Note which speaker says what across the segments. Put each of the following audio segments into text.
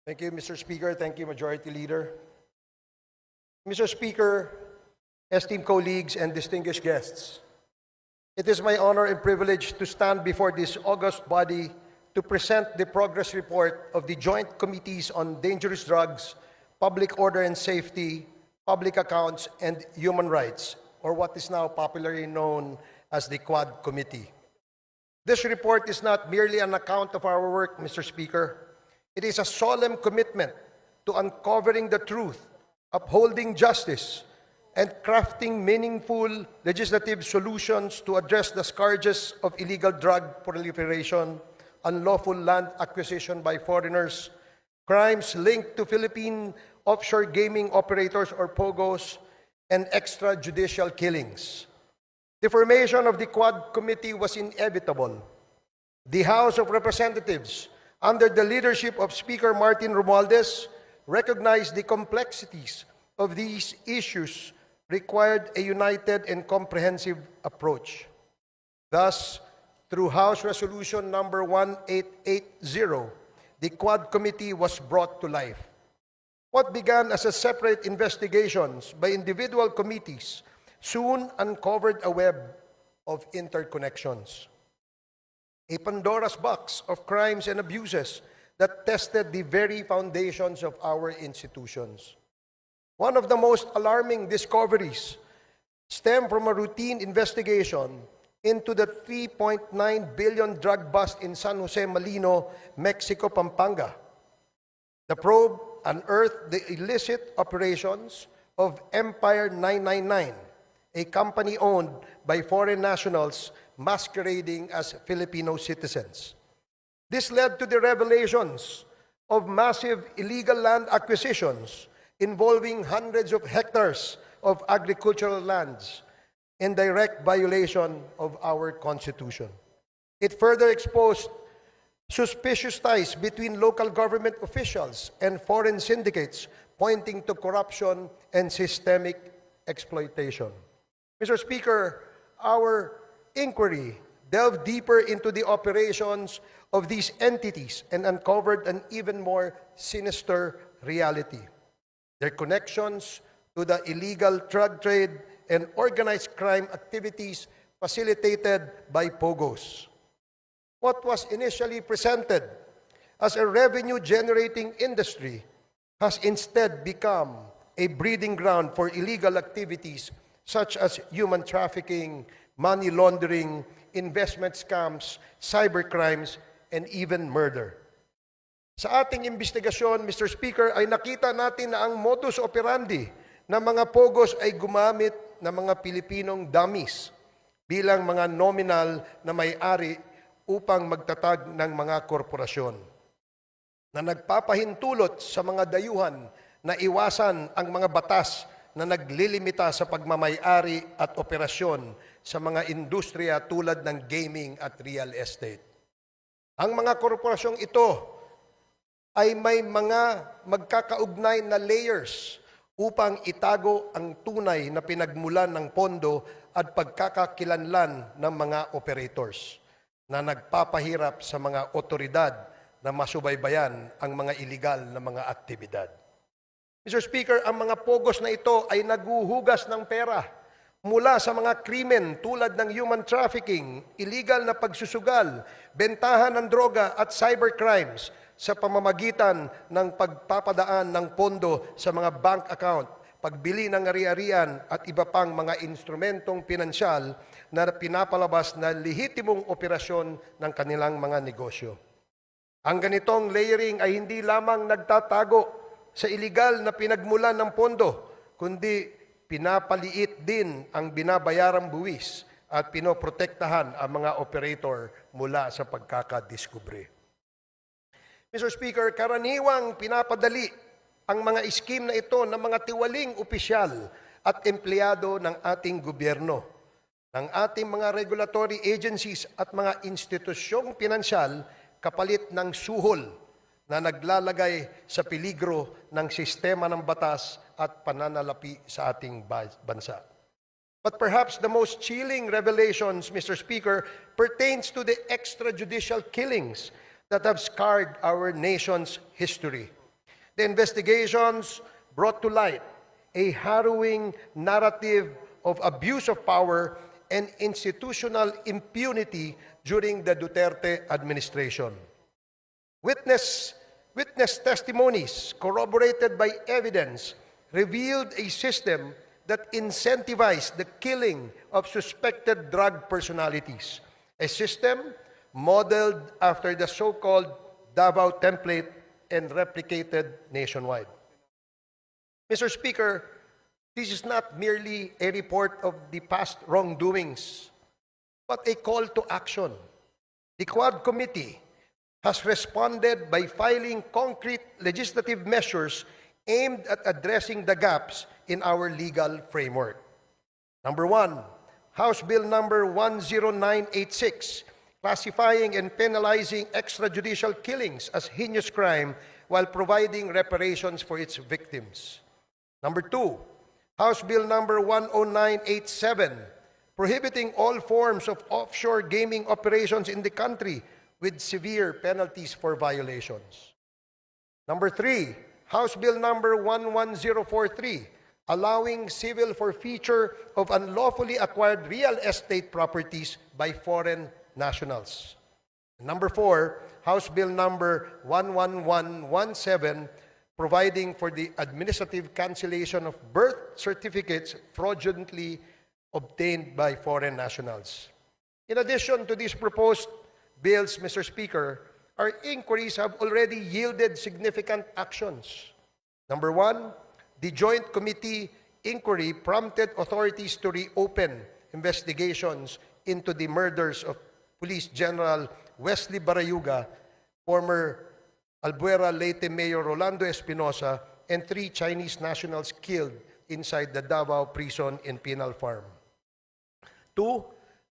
Speaker 1: Thank you, Mr. Speaker. Thank you, Majority Leader. Mr. Speaker, esteemed colleagues and distinguished guests, it is my honor and privilege to stand before this august body to present the progress report of the Joint Committees on Dangerous Drugs, Public Order and Safety, Public Accounts, and Human Rights, or what is now popularly known as the Quad Committee. This report is not merely an account of our work, Mr. Speaker. It is a solemn commitment to uncovering the truth, upholding justice, and crafting meaningful legislative solutions to address the scourges of illegal drug proliferation, unlawful land acquisition by foreigners, crimes linked to Philippine offshore gaming operators or POGOs, and extrajudicial killings. The formation of the Quad Committee was inevitable. The House of Representatives, under the leadership of Speaker Martin Romualdez, recognized the complexities of these issues required a united and comprehensive approach. Thus, through House Resolution number 1880, the Quad Committee was brought to life. What began as a separate investigations by individual committees soon uncovered a web of interconnections, a Pandora's box of crimes and abuses that tested the very foundations of our institutions. One of the most alarming discoveries stemmed from a routine investigation into the 3.9 billion drug bust in San Jose, Malino, Mexico, Pampanga. The probe unearthed the illicit operations of Empire 999, a company owned by foreign nationals masquerading as Filipino citizens. This led to the revelations of massive illegal land acquisitions involving hundreds of hectares of agricultural lands in direct violation of our Constitution. It further exposed suspicious ties between local government officials and foreign syndicates, pointing to corruption and systemic exploitation. Mr. Speaker, our inquiry delved deeper into the operations of these entities and uncovered an even more sinister reality: their connections to the illegal drug trade and organized crime activities facilitated by POGOs. What was initially presented as a revenue-generating industry has instead become a breeding ground for illegal activities such as human trafficking, money laundering, investment scams, cybercrimes, and even murder. Sa ating investigasyon, Mr. Speaker, ay nakita natin na ang modus operandi ng mga POGOs ay gumamit ng mga Pilipinong dummies bilang mga nominal na may-ari upang magtatag ng mga korporasyon na nagpapahintulot sa mga dayuhan na iwasan ang mga batas na naglilimita sa pagmamay-ari at operasyon sa mga industriya tulad ng gaming at real estate. Ang mga korporasyong ito ay may mga magkakaugnay na layers upang itago ang tunay na pinagmulan ng pondo at pagkakakilanlan ng mga operators na nagpapahirap sa mga otoridad na masubaybayan ang mga iligal na mga aktibidad. Mr. Speaker, ang mga POGOs na ito ay naguhugas ng pera mula sa mga krimen tulad ng human trafficking, illegal na pagsusugal, bentahan ng droga at cybercrimes sa pamamagitan ng pagpapadaan ng pondo sa mga bank account, pagbili ng ari-arian at iba pang mga instrumentong pinansyal na pinapalabas na lehitimong operasyon ng kanilang mga negosyo. Ang ganitong layering ay hindi lamang nagtatago sa iligal na pinagmulan ng pondo, kundi pinapaliit din ang binabayarang buwis at pinoprotektahan ang mga operator mula sa pagkakadiskubre. Mr. Speaker, karaniwang pinapadali ang mga iskim na ito ng mga tiwaling opisyal at empleyado ng ating gobyerno, ng ating mga regulatory agencies at mga institusyong pinansyal kapalit ng suhol na naglalagay sa peligro ng sistema ng batas at pananalapi sa ating bansa. But perhaps the most chilling revelations, Mr. Speaker, pertains to the extrajudicial killings that have scarred our nation's history. The investigations brought to light a harrowing narrative of abuse of power and institutional impunity during the Duterte administration. Witness testimonies corroborated by evidence revealed a system that incentivized the killing of suspected drug personalities, a system modeled after the so-called Davao template and replicated nationwide. Mr. Speaker, this is not merely a report of the past wrongdoings, but a call to action. The Quad Committee has responded by filing concrete legislative measures aimed at addressing the gaps in our legal framework. Number one, House Bill number 10986, classifying and penalizing extrajudicial killings as heinous crime while providing reparations for its victims. Number two, House Bill number 10987, prohibiting all forms of offshore gaming operations in the country with severe penalties for violations. Number three, House Bill number 11043, allowing civil forfeiture of unlawfully acquired real estate properties by foreign nationals. Number four, House Bill number 11117, providing for the administrative cancellation of birth certificates fraudulently obtained by foreign nationals. In addition to these proposed bills, Mr. Speaker, our inquiries have already yielded significant actions. Number one, the Joint Committee inquiry prompted authorities to reopen investigations into the murders of Police General Wesley Barayuga, former Albuera Leyte Mayor Rolando Espinosa, and 3 Chinese nationals killed inside the Davao prison in Penal Farm. Two,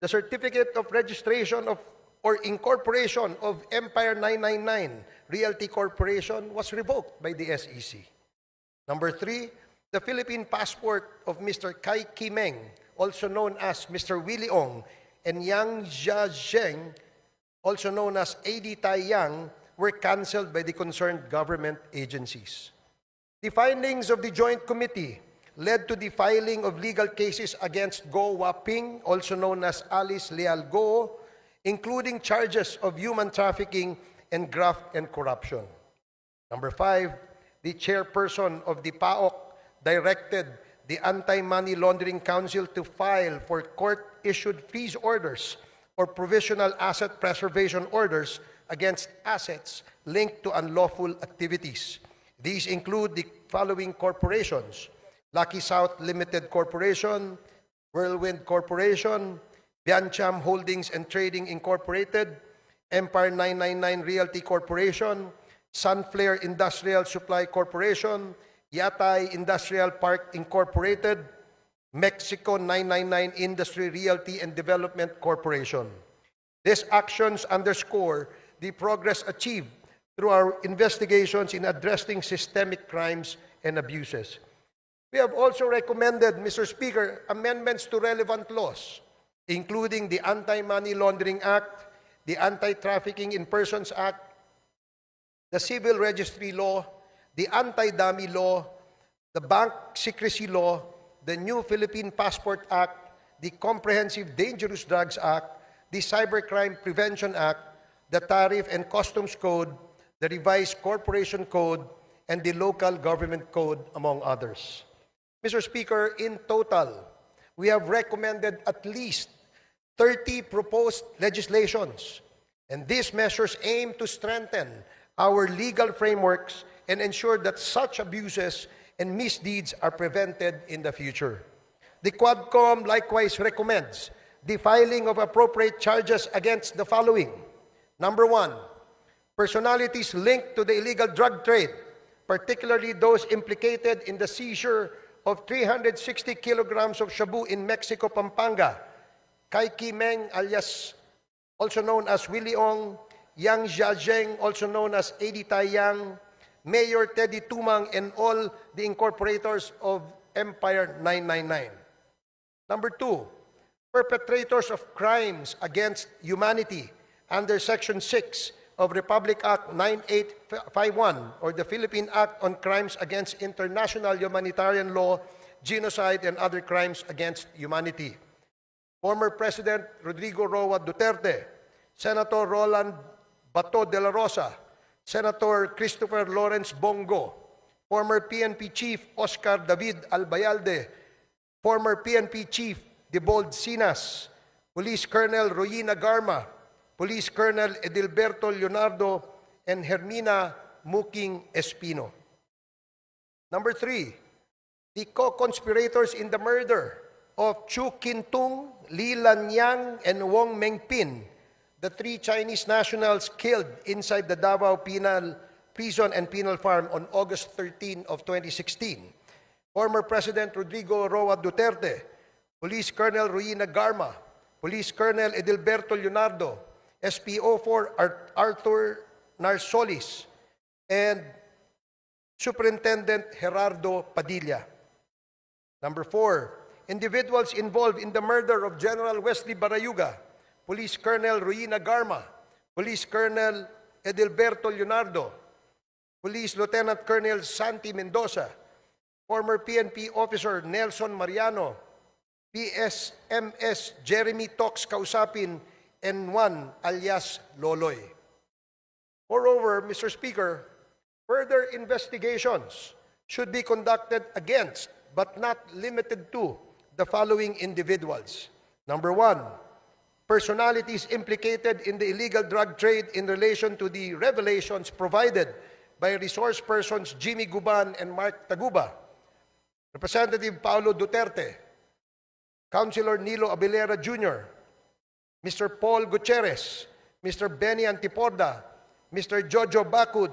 Speaker 1: the certificate of registration of or incorporation of Empire 999 Realty Corporation was revoked by the SEC. Number three, the Philippine passport of Mr. Kai Kimeng, also known as Mr. Willie Ong, and Yang Jiazheng, also known as AD Tai Yang, were canceled by the concerned government agencies. The findings of the Joint Committee led to the filing of legal cases against Go Waping, also known as Alice Leal Go, including charges of human trafficking and graft and corruption. Number five, the chairperson of the PAOK directed the Anti-Money Laundering Council to file for court-issued freeze orders or provisional asset preservation orders against assets linked to unlawful activities. These include the following corporations: Lucky South Limited Corporation, Whirlwind Corporation, Biancham Holdings and Trading Incorporated, Empire 999 Realty Corporation, Sunflare Industrial Supply Corporation, Yatay Industrial Park Incorporated, Mexico 999 Industry Realty and Development Corporation. These actions underscore the progress achieved through our investigations in addressing systemic crimes and abuses. We have also recommended, Mr. Speaker, amendments to relevant laws, including the Anti-Money Laundering Act, the Anti-Trafficking in Persons Act, the Civil Registry Law, the Anti-Dummy Law, the Bank Secrecy Law, the New Philippine Passport Act, the Comprehensive Dangerous Drugs Act, the Cybercrime Prevention Act, the Tariff and Customs Code, the Revised Corporation Code, and the Local Government Code, among others. Mr. Speaker, in total, we have recommended at least 30 proposed legislations, and these measures aim to strengthen our legal frameworks and ensure that such abuses and misdeeds are prevented in the future. The Quadcom likewise recommends the filing of appropriate charges against the following. Number one, personalities linked to the illegal drug trade, particularly those implicated in the seizure of 360 kilograms of shabu in Mexico, Pampanga, Kai Kimeng, alias also known as Willie Ong, Yang Jiazheng, also known as AD Tai Yang, Mayor Teddy Tumang, and all the incorporators of Empire 999. Number two, perpetrators of crimes against humanity under Section 6 of Republic Act 9851 or the Philippine Act on Crimes Against International Humanitarian Law, Genocide, and Other Crimes Against Humanity. Former President Rodrigo Roa Duterte, Senator Roland Bato de la Rosa, Senator Christopher Lawrence Bongo, former PNP Chief Oscar David Albayalde, former PNP Chief Debold Sinas, Police Colonel Royina Garma, Police Colonel Edilberto Leonardo, and Hermina Muking Espino. Number 3, the co-conspirators in the murder of Chu Kintung, Li Lanyang, and Wong Mengpin, the 3 Chinese nationals killed inside the Davao Penal Prison and Penal Farm on August 13 of 2016. Former President Rodrigo Roa Duterte, Police Colonel Royina Garma, Police Colonel Edilberto Leonardo, SPO4 Arthur Narsolis, and Superintendent Gerardo Padilla. Number 4, individuals involved in the murder of General Wesley Barayuga, Police Colonel Royina Garma, Police Colonel Edilberto Leonardo, Police Lieutenant Colonel Santi Mendoza, former PNP officer Nelson Mariano, PSMS Jeremy Tox Kausapin, and 1 alias Loloy. Moreover, Mr. Speaker, further investigations should be conducted against, but not limited to, the following individuals. Number 1, personalities implicated in the illegal drug trade in relation to the revelations provided by resource persons Jimmy Guban and Mark Taguba, Representative Paulo Duterte, Councilor Nilo Abilera Jr., Mr. Paul Gutierrez, Mr. Benny Antiporda, Mr. Jojo Bacud,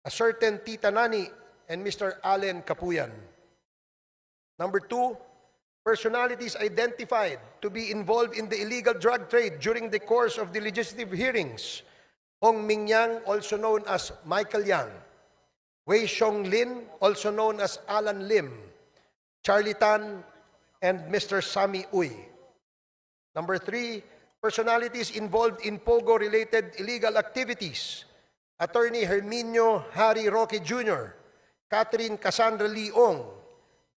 Speaker 1: a certain Tita Nani, and Mr. Allen Capuyan. Number 2, personalities identified to be involved in the illegal drug trade during the course of the legislative hearings: Hong Ming Yang, also known as Michael Yang; Wei Xiong Lin, also known as Alan Lim; Charlie Tan, and Mr. Sammy Uy. Number 3, personalities involved in POGO-related illegal activities: Attorney Herminio Harry Roque Jr., Catherine Cassandra Leong,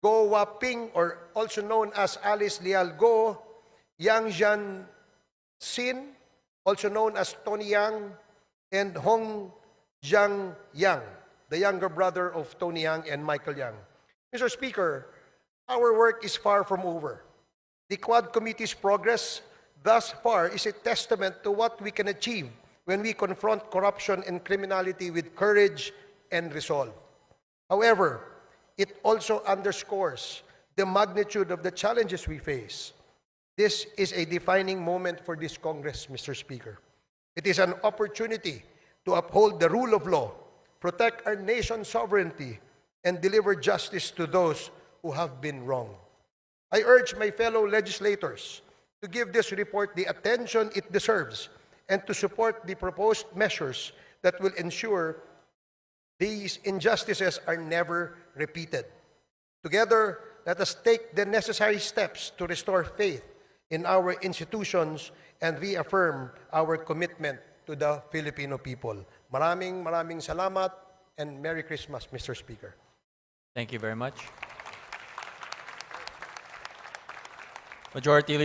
Speaker 1: Go Waping, or also known as Alice Leal Go, Yang Jian Sin, also known as Tony Yang, and Hong Jiang Yang, the younger brother of Tony Yang and Michael Yang. Mr. Speaker, our work is far from over. The Quad Committee's progress thus far is a testament to what we can achieve when we confront corruption and criminality with courage and resolve. However, it also underscores the magnitude of the challenges we face. This is a defining moment for this Congress, Mr. Speaker. It is an opportunity to uphold the rule of law, protect our nation's sovereignty, and deliver justice to those who have been wronged. I urge my fellow legislators to give this report the attention it deserves and to support the proposed measures that will ensure these injustices are never repeated. Together, let us take the necessary steps to restore faith in our institutions and reaffirm our commitment to the Filipino people. Maraming salamat and Merry Christmas, Mr. Speaker.
Speaker 2: Thank you very much. Majority Leader.